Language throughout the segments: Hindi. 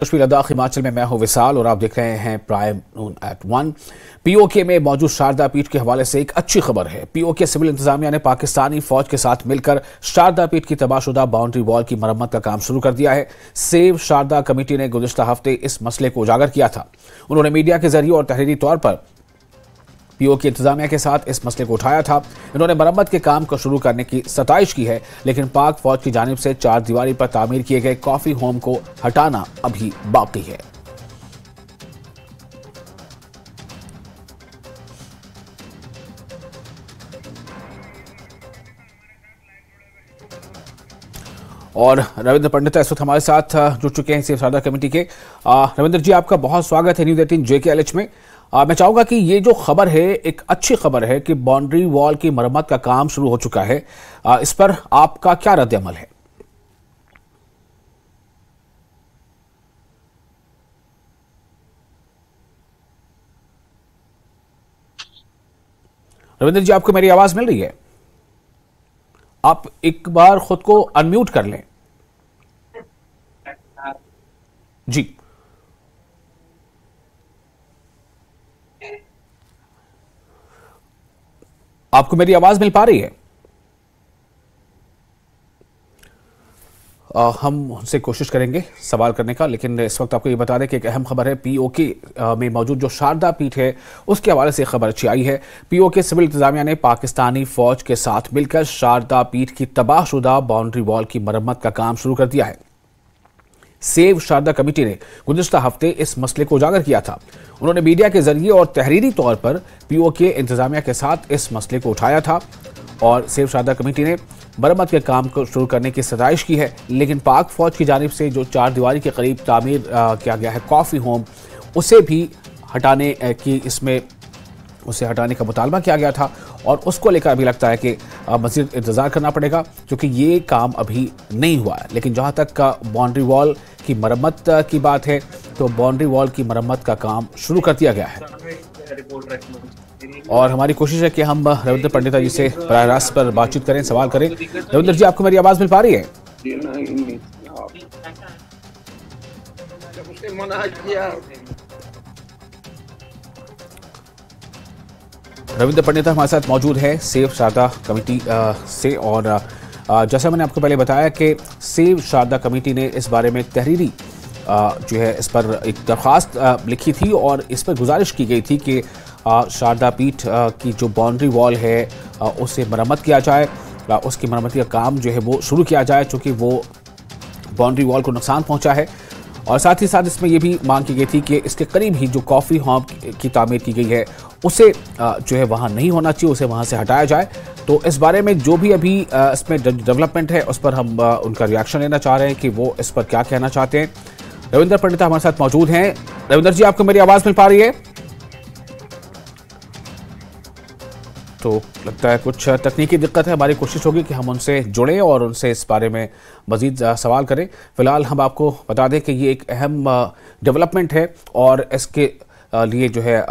कश्मीर लद्दाख हिमाचल में मैं हूं विशाल और आप देख रहे हैं प्राइम नून एट 1। पीओके में मौजूद शारदा पीठ के हवाले से एक अच्छी खबर है। पीओके सिविल इंतजामिया ने पाकिस्तानी फौज के साथ मिलकर शारदा पीठ की तबाहशुदा बाउंड्री वॉल की मरम्मत का काम शुरू कर दिया है। सेव शारदा कमेटी ने गुज़िश्ता हफ्ते इस मसले को उजागर किया था। उन्होंने मीडिया के जरिए और तहरीरी तौर पर पीओके इंतजामिया के साथ इस मसले को उठाया था। इन्होंने मरम्मत के काम को शुरू करने की सताइश की है, लेकिन पाक फौज की जानिब से चार दीवारी पर तामीर किए गए कॉफी होम को हटाना अभी बाकी है। और रविंद्र पंडित इस वक्त हमारे साथ जुड़ चुके हैं सेव शारदा कमेटी के। रविंद्र जी, आपका बहुत स्वागत है न्यूज़ 18 JKLH में। मैं चाहूंगा कि ये जो खबर है एक अच्छी खबर है कि बाउंड्री वॉल की मरम्मत का काम शुरू हो चुका है। इस पर आपका क्या रद्द अमल है? रविंद्र जी, आपको मेरी आवाज मिल रही है? आप एक बार खुद को अनम्यूट कर लें। जी, आपको मेरी आवाज मिल पा रही है? हम उनसे कोशिश करेंगे सवाल करने का, लेकिन इस वक्त आपको ये बता दें कि एक अहम खबर है। पीओके में मौजूद जो शारदा पीठ है उसके हवाले से खबर अच्छी आई है। पीओके सिविल इंतजामिया ने पाकिस्तानी फौज के साथ मिलकर शारदा पीठ की तबाहशुदा बाउंड्री वॉल की मरम्मत का काम शुरू कर दिया है। सेव शारदा कमेटी ने गुज़िश्ता हफ्ते इस मसले को उजागर किया था। उन्होंने मीडिया के जरिए और तहरीरी तौर पर पीओके इंतजामिया के साथ इस मसले को उठाया था और सेव शारदा कमेटी ने मरम्मत के काम को शुरू करने की सताइश की है, लेकिन पाक फौज की जानिब से जो चार दीवारी के करीब तामीर किया गया है कॉफ़ी होम, उसे भी हटाने उसे हटाने का मुतालबा किया गया था और उसको लेकर अभी लगता है कि मज़ीद इंतज़ार करना पड़ेगा, क्योंकि ये काम अभी नहीं हुआ है। लेकिन जहाँ तक बाउंड्री वॉल की मरम्मत की बात है तो बाउंड्री वॉल की मरम्मत का काम शुरू कर दिया गया है और हमारी कोशिश है कि हम रविंद्र पंडिता जी से बराह रास्त पर बातचीत करें, सवाल करें। रविंद्र जी, आपको मेरी आवाज़ मिल पा रही है? रविंद्र पंडिता हमारे साथ मौजूद है सेव शारदा कमेटी से, और जैसा मैंने आपको पहले बताया कि सेव शारदा कमेटी ने इस बारे में तहरीरी जो है इस पर एक दरख्वास्त लिखी थी और इस पर गुजारिश की गई थी कि शारदा पीठ की जो बाउंड्री वॉल है उसे मरम्मत किया जाए, उसकी मरम्मती का काम जो है वो शुरू किया जाए, चूँकि वो बाउंड्री वॉल को नुकसान पहुँचा है। और साथ ही साथ इसमें यह भी मांग की गई थी कि इसके करीब ही जो कॉफ़ी होम की तामीर की गई है उसे जो है वहाँ नहीं होना चाहिए, उसे वहाँ से हटाया जाए। तो इस बारे में जो भी अभी इसमें डेवलपमेंट है उस पर हम उनका रिएक्शन लेना चाह रहे हैं कि वो इस पर क्या कहना चाहते हैं। रविंद्र पंडिता हमारे साथ मौजूद हैं। रविंद्र जी, आपको मेरी आवाज़ मिल पा रही है? तो लगता है कुछ तकनीकी दिक्कत है। हमारी कोशिश होगी कि हम उनसे जुड़ें और उनसे इस बारे में मज़ीद सवाल करें। फ़िलहाल हम आपको बता दें कि ये एक अहम डेवलपमेंट है और इसके लिए जो है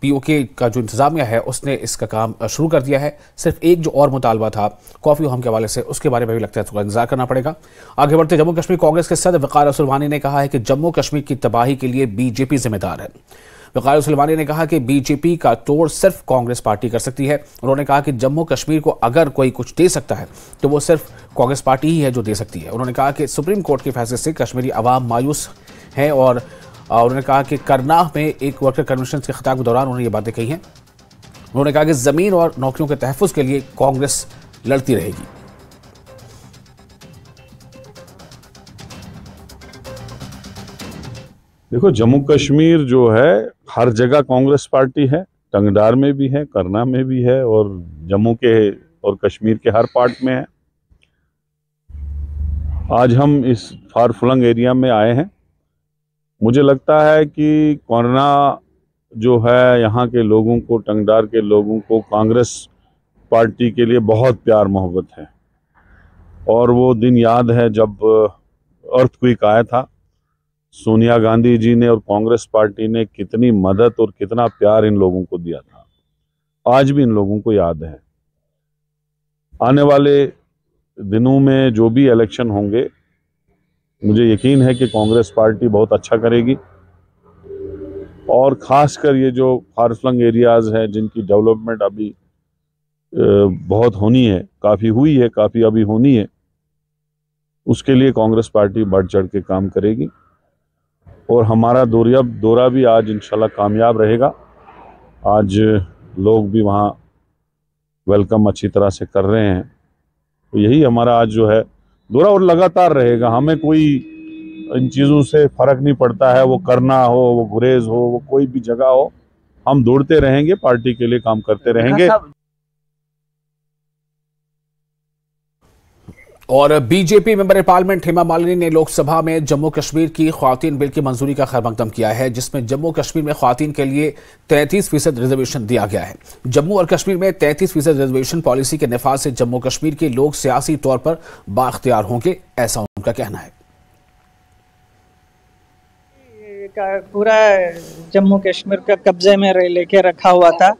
पीओके का जो इंतज़ामिया है उसने इसका काम शुरू कर दिया है। सिर्फ एक जो और मुतालबा था कॉफ़ी होम के हवाले से, उसके बारे में भी लगता है थोड़ा इंतजार करना पड़ेगा। आगे बढ़ते, जम्मू कश्मीर कांग्रेस के सदर वक़ार असलवानी ने कहा है कि जम्मू कश्मीर की तबाही के लिए बीजेपी जिम्मेदार है। वक़ार असलवानी ने कहा कि बीजेपी का तोड़ सिर्फ कांग्रेस पार्टी कर सकती है। उन्होंने कहा कि जम्मू कश्मीर को अगर कोई कुछ दे सकता है तो वो सिर्फ कांग्रेस पार्टी ही है जो दे सकती है। उन्होंने कहा कि सुप्रीम कोर्ट के फैसले से कश्मीरी अवाम मायूस है और उन्होंने कहा कि करनाह में एक वर्कर कन्वेंशन के खिताब के दौरान उन्होंने ये बातें कही हैं। उन्होंने कहा कि ज़मीन और नौकरियों के तहफ़्फ़ुज़ के लिए कांग्रेस लड़ती रहेगी। देखो, जम्मू कश्मीर जो है हर जगह कांग्रेस पार्टी है, टंगडार में भी है, करनाह में भी है और जम्मू के और कश्मीर के हर पार्ट में है। आज हम इस फार फ्लंग एरिया में आए हैं। मुझे लगता है कि करनाह जो है यहाँ के लोगों को, टंगडार के लोगों को कांग्रेस पार्टी के लिए बहुत प्यार मोहब्बत है और वो दिन याद है जब अर्थक्वेक आया था। सोनिया गांधी जी ने और कांग्रेस पार्टी ने कितनी मदद और कितना प्यार इन लोगों को दिया था, आज भी इन लोगों को याद है। आने वाले दिनों में जो भी इलेक्शन होंगे मुझे यकीन है कि कांग्रेस पार्टी बहुत अच्छा करेगी और ख़ासकर ये जो फार फ्लंग एरियाज़ हैं जिनकी डेवलपमेंट अभी बहुत होनी है, काफ़ी हुई है, काफ़ी अभी होनी है, उसके लिए कांग्रेस पार्टी बढ़ चढ़ के काम करेगी और हमारा दौरा भी आज इंशाल्लाह कामयाब रहेगा। आज लोग भी वहाँ वेलकम अच्छी तरह से कर रहे हैं, तो यही हमारा आज जो है दौरा और लगातार रहेगा। हमें कोई इन चीज़ों से फ़र्क नहीं पड़ता है, वो करना हो, वो गुरेज हो, वो कोई भी जगह हो, हम दौड़ते रहेंगे, पार्टी के लिए काम करते रहेंगे। और BJP member parliament Hema Malini ने लोकसभा में जम्मू कश्मीर की ख्वातीन बिल की मंजूरी का खैरमकदम किया है, जिसमें जम्मू कश्मीर में ख्वातीन के लिए 33% रिजर्वेशन दिया गया है। जम्मू और कश्मीर में 33% रिजर्वेशन पॉलिसी के निफाज से जम्मू कश्मीर के लोग सियासी तौर पर बाख्तियार होंगे, ऐसा उनका कहना है। पूरा जम्मू कश्मीर का कब्जे में लेके रखा हुआ था,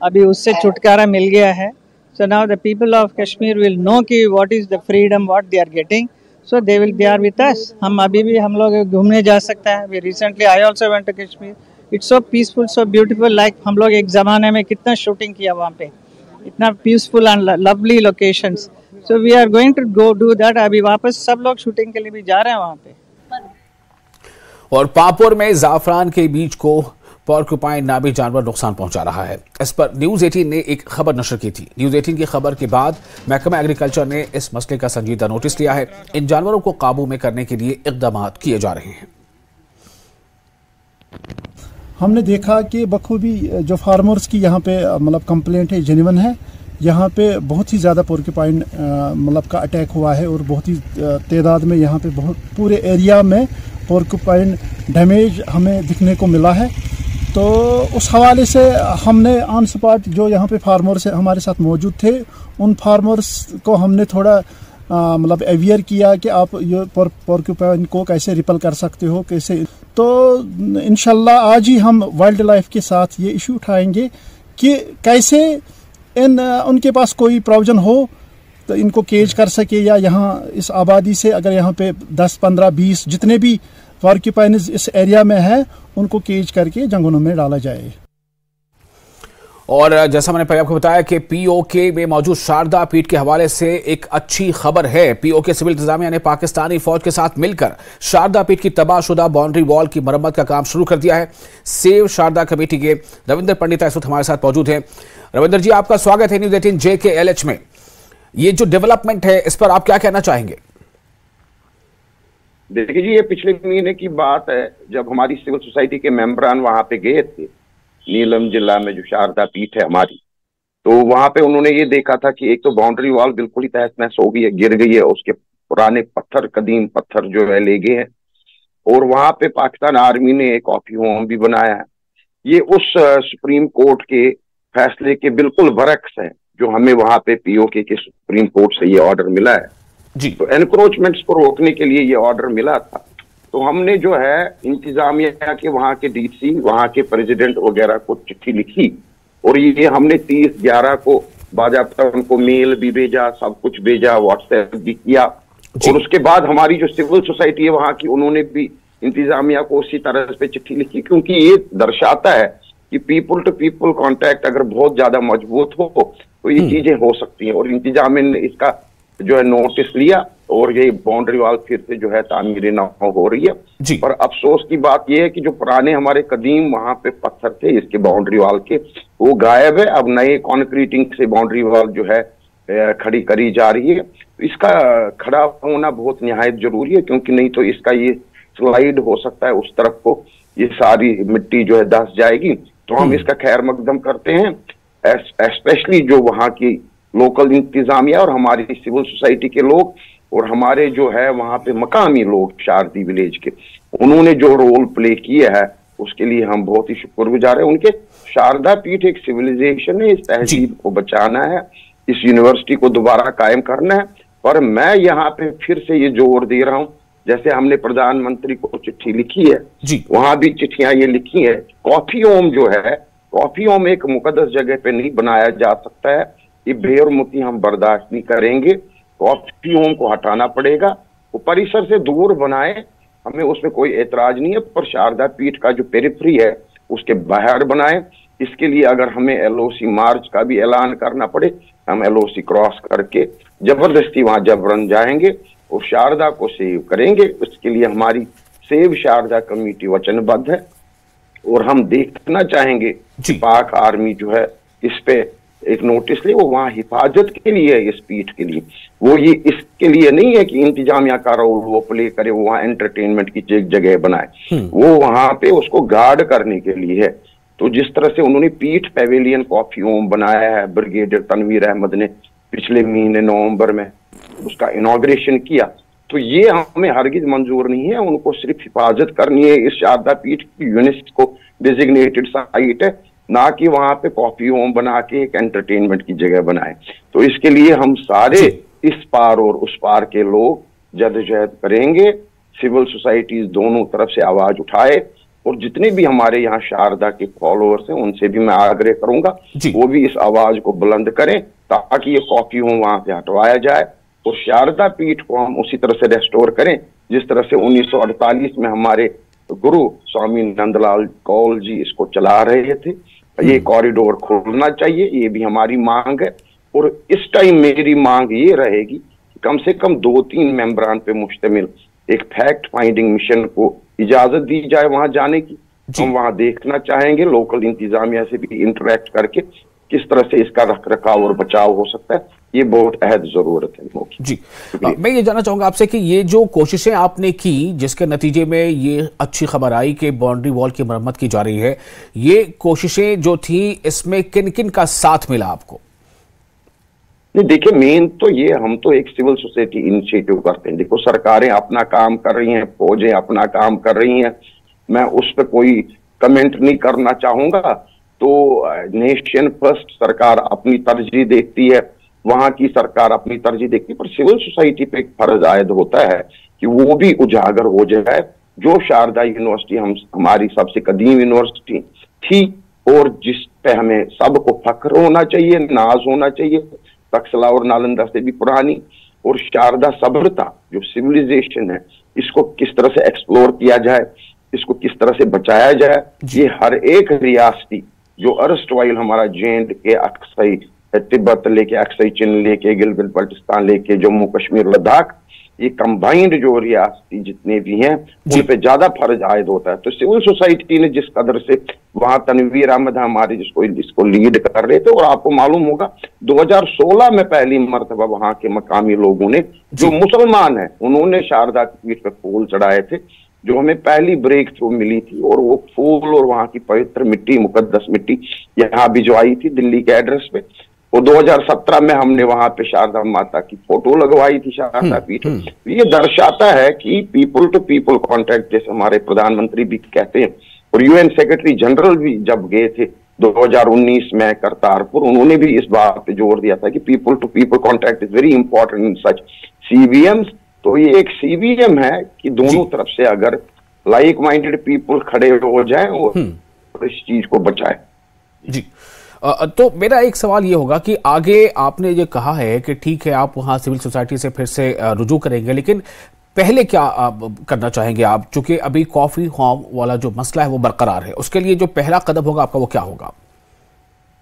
अभी उससे छुटकारा मिल गया है। So now the people of Kashmir will know कि what is the freedom what they are getting, so they will be are with us. हम अभी भी हम लोग घूमने जा सकते हैं। We recently I also went to Kashmir. It's so peaceful, so beautiful. Like हम लोग एक ज़माने में कितना शूटिंग किया वहाँ पे, इतना peaceful and lovely locations. So we are going to go do that. अभी वापस सब लोग शूटिंग के लिए भी जा रहे हैं वहाँ पे। और पापुर में जाफरान के बीज को पॉर्क्यूपाइन नामी जानवर नुकसान पहुंचा रहा है। इस पर न्यूज 18 ने एक खबर नशर की थी। न्यूज 18 की खबर के बाद महकमा एग्रीकल्चर ने इस मसले का संजीदा नोटिस लिया है। इन जानवरों को काबू में करने के लिए इक़दाम किए जा रहे हैं। हमने देखा कि बखूबी जो फार्मर्स की यहाँ पे मतलब कंप्लेंट है जेन्युइन है। यहाँ पे बहुत ही ज़्यादा पॉर्क्यूपाइन मतलब का अटैक हुआ है और बहुत ही तादाद में यहाँ पे बहुत पूरे एरिया में पॉर्क्यूपाइन डैमेज हमें दिखने को मिला है। तो उस हवाले से हमने ऑन स्पॉट जो यहाँ पे फार्मर्स हमारे साथ मौजूद थे, उन फार्मर्स को हमने थोड़ा मतलब अवेयर किया कि आप ये पॉर्क्यूपाइन को कैसे रिपल कर सकते हो, कैसे। तो इंशाल्लाह आज ही हम वाइल्ड लाइफ के साथ ये इशू उठाएंगे कि कैसे उनके पास कोई प्रोविजन हो तो इनको केज कर सके, या यहाँ इस आबादी से अगर यहाँ पे 10, 15, 20 जितने भी पॉर्क्यूपाइन इस एरिया में है उनको केज करके जंगलों में डाला जाए। और जैसा मैंने पहले आपको बताया कि पीओके में मौजूद शारदा पीठ के हवाले से एक अच्छी खबर है। पीओके सिविल इंतजामिया ने पाकिस्तानी फौज के साथ मिलकर शारदा पीठ की तबाहशुदा बाउंड्री वॉल की मरम्मत का काम शुरू कर दिया है। सेव शारदा कमेटी के रविंदर पंडिता इस वक्त हमारे साथ मौजूद हैं। रविंदर जी, आपका स्वागत है न्यूज 18 JKLH में। ये जो डेवलपमेंट है इस पर आप क्या कहना चाहेंगे? देखिए जी, ये पिछले महीने की बात है जब हमारी सिविल सोसाइटी के मेंबरान वहां पे गए थे नीलम जिला में जो शारदा पीठ है हमारी, तो वहां पे उन्होंने ये देखा था कि एक तो बाउंड्री वॉल बिल्कुल ही तहस नहस हो गई है, गिर गई है, उसके पुराने पत्थर कदीम पत्थर जो है ले गए हैं, और वहां पे पाकिस्तान आर्मी ने एक कॉफी होम भी बनाया है। ये उस सुप्रीम कोर्ट के फैसले के बिल्कुल बरक्स है जो हमें वहां पे पीओके के सुप्रीम कोर्ट से ये ऑर्डर मिला है जी। तो एनक्रोचमेंट्स को रोकने के लिए ये ऑर्डर मिला था। तो हमने जो है इंतजामिया के वहां के डीसी, वहां के प्रेसिडेंट वगैरह को चिट्ठी लिखी, और ये हमने 30/11 को बाजाबता उनको मेल भी भेजा, सब कुछ भेजा, व्हाट्सएप भी किया। और उसके बाद हमारी जो सिविल सोसाइटी है वहां की, उन्होंने भी इंतजामिया को उसी तरह पे चिट्ठी लिखी, क्योंकि ये दर्शाता है कि पीपल टू पीपल कांटेक्ट अगर बहुत ज्यादा मजबूत हो तो ये चीजें हो सकती हैं। और इंतजामिया ने इसका जो है नोटिस लिया और ये बाउंड्री वॉल फिर से जो है तामीर नौ हो रही है। और अफसोस की बात यह है कि जो पुराने हमारे कदीम वहां पे पत्थर थे इसके बाउंड्री वॉल के, वो गायब है। अब नए कॉन्क्रीटिंग से बाउंड्री वॉल जो है खड़ी करी जा रही है। तो इसका खड़ा होना बहुत निहायत जरूरी है, क्योंकि नहीं तो इसका ये स्लाइड हो सकता है उस तरफ को, ये सारी मिट्टी जो है धंस जाएगी। तो हम इसका खैर मकदम करते हैं, स्पेशली जो वहाँ की लोकल इंतजामिया और हमारी सिविल सोसाइटी के लोग और हमारे जो है वहां पे मकामी लोग शारदी विलेज के, उन्होंने जो रोल प्ले किया है उसके लिए हम बहुत ही शुक्रगुजार हैं उनके। शारदा पीठ एक सिविलाइजेशन है, इस तहजीब को बचाना है, इस यूनिवर्सिटी को दोबारा कायम करना है। और मैं यहाँ पे फिर से ये जोर दे रहा हूँ, जैसे हमने प्रधानमंत्री को चिट्ठी लिखी है, वहां भी चिट्ठियां ये लिखी है। कॉफी होम जो है, कॉफी होम एक मुकद्दस जगह पे नहीं बनाया जा सकता है, ये बेरमुती हम बर्दाश्त नहीं करेंगे। कॉफी होम को हटाना पड़ेगा वो परिसर से दूर बनाए, हमें उसमें कोई एतराज नहीं है, पर शारदा पीठ का जो पेरिफेरी है उसके बाहर बनाए। इसके लिए अगर हमें एलओसी मार्च का भी ऐलान करना पड़े, हम एलओसी क्रॉस करके जबरदस्ती वहां जबरन जाएंगे और शारदा को सेव करेंगे। उसके लिए हमारी सेव शारदा कमेटी वचनबद्ध है और हम देखना चाहेंगे कि पाक आर्मी जो है इस पे एक नोटिस ले, वो वहां हिफाजत के लिए है, इस पीठ के लिए। वो ये इसके लिए नहीं है कि इंतजामिया का रोल वो प्ले करे, वो वहां एंटरटेनमेंट की एक जगह बनाए, वो वहां पे उसको गार्ड करने के लिए है। तो जिस तरह से उन्होंने पीठ पेविलियन कॉफी होम बनाया है, ब्रिगेडियर तनवीर अहमद ने पिछले महीने नवंबर में उसका इनॉग्रेशन किया, तो ये हमें हरगिज मंजूर नहीं है। उनको सिर्फ हिफाजत करनी है। इस शारदा पीठ की यूनेस्को डिजिग्नेटेड साइट है, ना कि वहां पे कॉफी होम बना के एक एंटरटेनमेंट की जगह बनाए। तो इसके लिए हम सारे इस पार और उस पार के लोग जद्दोजहद करेंगे, सिविल सोसाइटीज दोनों तरफ से आवाज उठाए, और जितने भी हमारे यहाँ शारदा के फॉलोअर्स हैं उनसे भी मैं आग्रह करूंगा वो भी इस आवाज को बुलंद करें, ताकि ये कॉफी होम वहां से हटवाया जाए और शारदा पीठ को हम उसी तरह से रेस्टोर करें जिस तरह से 1948 में हमारे गुरु स्वामी नंदलाल कौल जी इसको चला रहे थे। ये कॉरिडोर खोलना चाहिए, ये भी हमारी मांग है। और इस टाइम मेरी मांग ये रहेगी कि कम से कम 2-3 मेंबरान पे मुश्तमिल एक फैक्ट फाइंडिंग मिशन को इजाजत दी जाए वहां जाने की। हम वहां देखना चाहेंगे, लोकल इंतजामिया से भी इंटरेक्ट करके किस तरह से इसका रख रखाव और बचाव हो सकता है, ये बहुत अहद जरूरत है जी। मैं ये जानना चाहूंगा आपसे कि ये जो कोशिशें आपने की जिसके नतीजे में ये अच्छी खबर आई कि बाउंड्री वॉल की मरम्मत की जा रही है, ये कोशिशें जो थी इसमें किन किन का साथ मिला आपको? नहीं, देखिए मेन तो ये, हम तो एक सिविल सोसाइटी इनिशिएटिव करते हैं। देखो सरकारें अपना काम कर रही हैं, फौजें अपना काम कर रही हैं, मैं उस पर कोई कमेंट नहीं करना चाहूंगा। तो नेशन फर्स्ट सरकार अपनी तरजीह देखती है, वहां की सरकार अपनी तरजीह देखती है, पर सिविल सोसाइटी पे एक फर्ज आयद होता है कि वो भी उजागर हो जाए। जो शारदा यूनिवर्सिटी हमारी सबसे कदीम यूनिवर्सिटी थी और जिस पे हमें सबको फख्र होना चाहिए, नाज होना चाहिए, तक्षशिला और नालंदा से भी पुरानी, और शारदा सभ्यता जो सिविलाइजेशन है, इसको किस तरह से एक्सप्लोर किया जाए, इसको किस तरह से बचाया जाए, ये हर एक रियासती जो अर्स्टवाइल हमारा जे.एंड के अक्सई तिब्बत लेके, अक्सई चीन लेके, गिलगित बल्टिस्तान लेके, जम्मू कश्मीर, लद्दाख, ये कंबाइंड जो रियासती जितने भी हैं उन पे ज्यादा फर्ज आयद होता है। तो सिविल सोसाइटी ने जिस कदर से वहां तनवीर अहमद हमारे जिसको लीड कर रहे थे, और आपको मालूम होगा 2016 में पहली मर्तबा वहां के मकामी लोगों ने जो मुसलमान है उन्होंने शारदा पीठ पे फूल चढ़ाए थे, जो हमें पहली ब्रेक थ्रू मिली थी। और वो फूल और वहां की पवित्र मिट्टी, मुकद्दस मिट्टी यहाँ भी जो आई थी दिल्ली के एड्रेस पे, वो 2017 में हमने वहां पे शारदा माता की फोटो लगवाई थी शारदा पीठ। ये दर्शाता है कि पीपल टू पीपल कॉन्टैक्ट, जैसे हमारे प्रधानमंत्री भी कहते हैं, और यूएन सेक्रेटरी जनरल भी जब गए थे 2019 में करतारपुर, उन्होंने भी इस बात पे जोर दिया था कि people to people contact is very important in such CVMs. तो ये एक सीवीएम है कि दोनों तरफ से अगर लाइक माइंडेड पीपल खड़े हो जाएं और इस चीज को बचाएं। जी, तो मेरा एक सवाल ये होगा कि आगे आपने ये कहा है कि ठीक है आप वहां सिविल सोसाइटी से फिर से रुजू करेंगे, लेकिन पहले क्या करना चाहेंगे आप? चूंकि अभी कॉफी होम वाला जो मसला है वो बरकरार है, उसके लिए जो पहला कदम होगा आपका वो क्या होगा?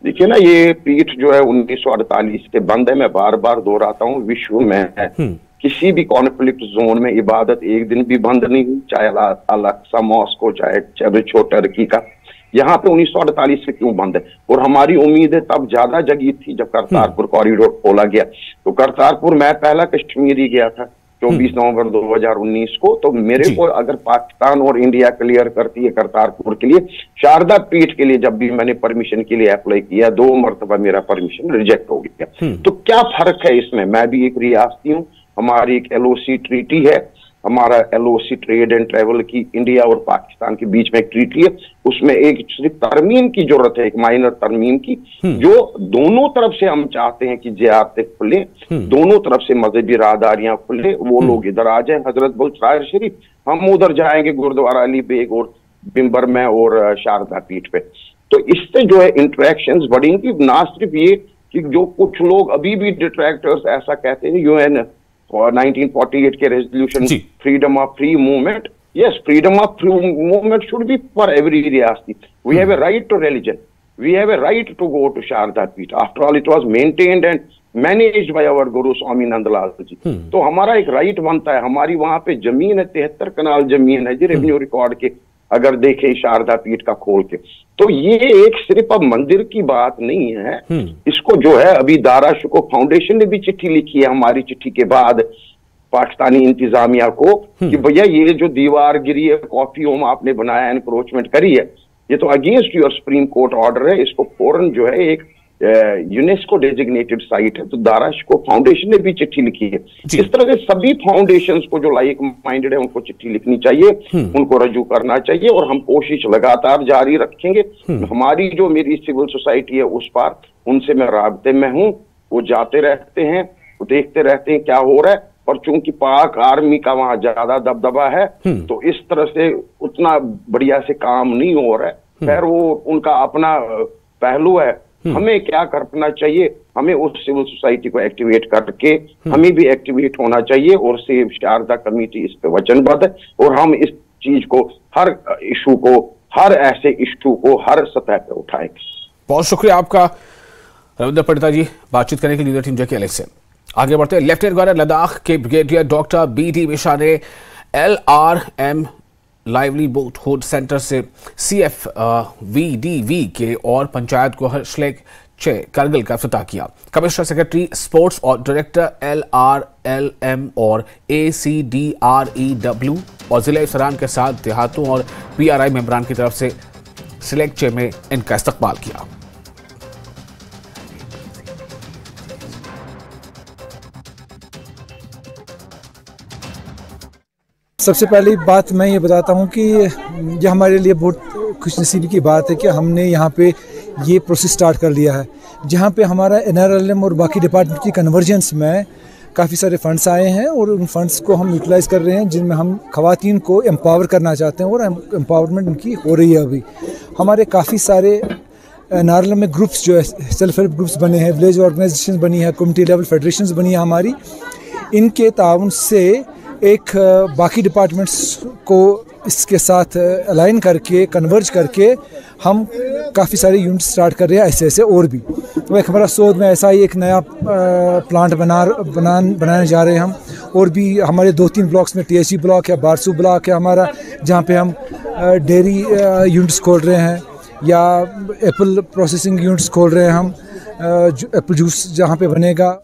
देखिए ना, ये पीठ जो है 1948 के बंद है। मैं बार बार दोहराता हूँ, विश्व में किसी भी कॉन्फ्लिक्ट जोन में इबादत एक दिन भी बंद नहीं हुई, चाहे अल-अक्सा मॉस्क हो, चाहे टर्की का। यहाँ पे 1948 से क्यों बंद है? और हमारी उम्मीदें तब ज्यादा जगी थी जब करतारपुर कॉरिडोर खोला गया। तो करतारपुर मैं पहला कश्मीरी गया था 24 नवंबर 2019 को। तो मेरे को अगर पाकिस्तान और इंडिया क्लियर करती है करतारपुर के लिए, शारदा पीठ के लिए जब भी मैंने परमिशन के लिए अप्लाई किया 2 मरतबा मेरा परमिशन रिजेक्ट हो गया। तो क्या फर्क है इसमें? मैं भी एक रियासती हूँ, हमारी एक एलओसी ट्रीटी है, हमारा एलओसी ट्रेड एंड ट्रेवल की इंडिया और पाकिस्तान के बीच में एक ट्रीटी है, उसमें एक सिर्फ तरमीम की जरूरत है, एक माइनर तरमीम की, जो दोनों तरफ से हम चाहते हैं कि ज़ियारतें खुले, दोनों तरफ से मजहबी राहदारियां खुले, वो लोग इधर आ जाएं हजरत बुलंदशहर शरीफ, हम उधर जाएंगे गुरुद्वारा अली बेग और बिम्बर में और शारदा पीठ पे। तो इससे जो है इंटरेक्शंस बढ़ेंगी। ना सिर्फ ये कि जो कुछ लोग अभी भी डिट्रैक्टर्स ऐसा कहते हैं यूएन 1948 के resolution, freedom of free movement. Yes, freedom of free movement should be for every Riyasti. We have a right to religion. We have a right to go to Sharda Peeth. After all, it was maintained and managed by our Guru Swami Nandlal ji. तो हमारा एक राइट बनता है. हमारी वहां पे जमीन है, 73 कनाल जमीन है जी, रेवेन्यू रिकॉर्ड के अगर देखें शारदा पीठ का खोल के. तो ये एक सिर्फ अब मंदिर की बात नहीं है. इसको जो है अभी दारा शुको फाउंडेशन ने भी चिट्ठी लिखी है हमारी चिट्ठी के बाद पाकिस्तानी इंतजामिया को कि भैया ये जो दीवार गिरी है, कॉफी होम आपने बनाया, एनक्रोचमेंट करी है, ये तो against your supreme court order है. इसको फौरन जो है एक यूनेस्को डेजिग्नेटेड साइट है. तो दारा शुको फाउंडेशन ने भी चिट्ठी लिखी है. इस तरह से सभी फाउंडेशंस को जो लाइक माइंडेड है उनको चिट्ठी लिखनी चाहिए, उनको रजू करना चाहिए और हम कोशिश लगातार जारी रखेंगे. हमारी जो मेरी सिविल सोसाइटी है उस पर उनसे मैं राब्ते में हूँ. वो जाते रहते हैं, वो देखते रहते हैं क्या हो रहा है. और चूंकि पाक आर्मी का वहां ज्यादा दबदबा है तो इस तरह से उतना बढ़िया से काम नहीं हो रहा है. खैर वो उनका अपना पहलू है. हमें क्या करना चाहिए, हमें उस सिविल सोसाइटी को एक्टिवेट करके हमें भी एक्टिवेट होना चाहिए और सेव शारदा कमेटी इस पे वचनबद्ध है. और हम इस चीज को, हर इशू को, हर ऐसे इशू को हर सतह पे उठाएंगे. बहुत शुक्रिया आपका रविंद्र पंडिता जी बातचीत करने के लिए टीम जे के से. आगे बढ़ते हैं. लेफ्टिनेंट गवर्नर लद्दाख के ब्रिगेडियर डॉक्टर BD मिश्रा ने LRM लाइवलीहुड सेंटर से CFVDV के और पंचायत को हर्षलेख करगिल का इफ्तिताह किया. कमिश्नर सेक्रेटरी स्पोर्ट्स और डायरेक्टर LRLM और ACDREW और जिला अफसरान के साथ देहातों और PRI मेंबरान की तरफ से सिलेक्चे में इनका इस्तकबाल किया. सबसे पहली बात मैं ये बताता हूँ कि यह हमारे लिए बहुत खुशनसीबी की बात है कि हमने यहाँ पे ये प्रोसेस स्टार्ट कर लिया है, जहाँ पे हमारा NRLM और बाकी डिपार्टमेंट की कन्वर्जेंस में काफ़ी सारे फंड्स आए हैं और उन फंड्स को हम यूटिलाइज़ कर रहे हैं, जिनमें हम ख़वातीन को एम्पावर करना चाहते हैं और एम्पावरमेंट उनकी हो रही है. अभी हमारे काफ़ी सारे NRLM में ग्रुप्स जो है, सेल्फ हेल्प ग्रुप्स बने हैं, विलेज ऑर्गेनाइजेशन बनी है, कम्युनिटी लेवल फेडरेशंस बनी है हमारी. इनके ताउन से एक बाकी डिपार्टमेंट्स को इसके साथ अलाइन करके, कन्वर्ज करके हम काफ़ी सारे यूनिट स्टार्ट कर रहे हैं ऐसे और भी. तो एक हमारा सोद में ऐसा ही एक नया प्लांट बनाने जा रहे हैं हम. और भी हमारे 2-3 ब्लॉक्स में THC ब्लॉक है, बारसू ब्लॉक है हमारा, जहाँ पे हम डेयरी यूनिट्स खोल रहे हैं या एप्पल प्रोसेसिंग यूनिट्स खोल रहे हैं हम. एप्पल जूस जहाँ पे बनेगा